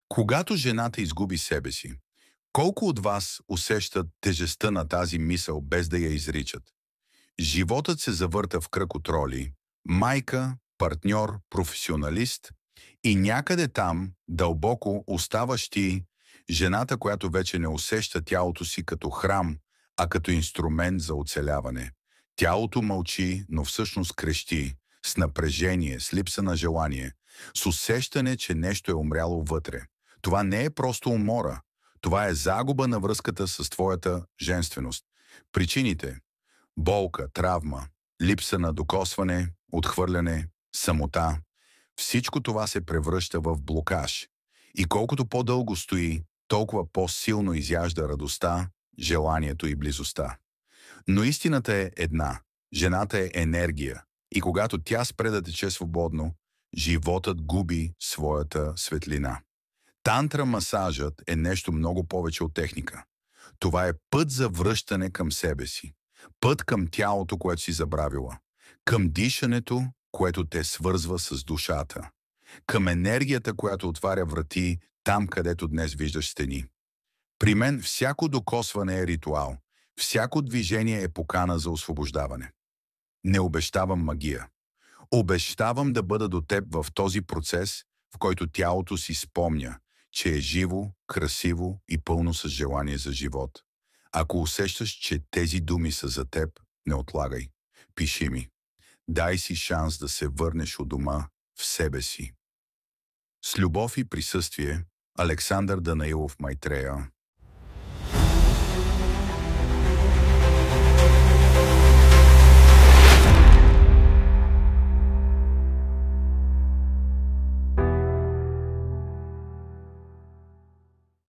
Когато жената изгуби себе си, колко от вас усещат тежестта на тази мисъл без да я изричат? Животът се завърта в кръг от роли – майка, партньор, професионалист и някъде там, дълбоко, оставаш ти, жената, която вече не усеща тялото си като храм, а като инструмент за оцеляване. Тялото мълчи, но всъщност крещи, с напрежение, с липса на желание, с усещане, че нещо е умряло вътре. Това не е просто умора, това е загуба на връзката с твоята женственост. Причините – болка, травма, липса на докосване, отхвърляне, самота. Всичко това се превръща в блокаж. И колкото по-дълго стои, толкова по-силно изяжда радостта, желанието и близостта. Но истината е една. Жената е енергия. И когато тя спре да тече свободно, животът губи своята светлина. Тантра масажът е нещо много повече от техника. Това е път за връщане към себе си. Път към тялото, което си забравила. Към дишането, което те свързва с душата. Към енергията, която отваря врати там, където днес виждаш стени. При мен всяко докосване е ритуал. Всяко движение е покана за освобождаване. Не обещавам магия. Обещавам да бъда до теб в този процес, в който тялото си спомня, че е живо, красиво и пълно с желание за живот. Ако усещаш, че тези думи са за теб, не отлагай. Пиши ми. Дай си шанс да се върнеш у дома в себе си. С любов и присъствие, Александър Данаилов Майтрея.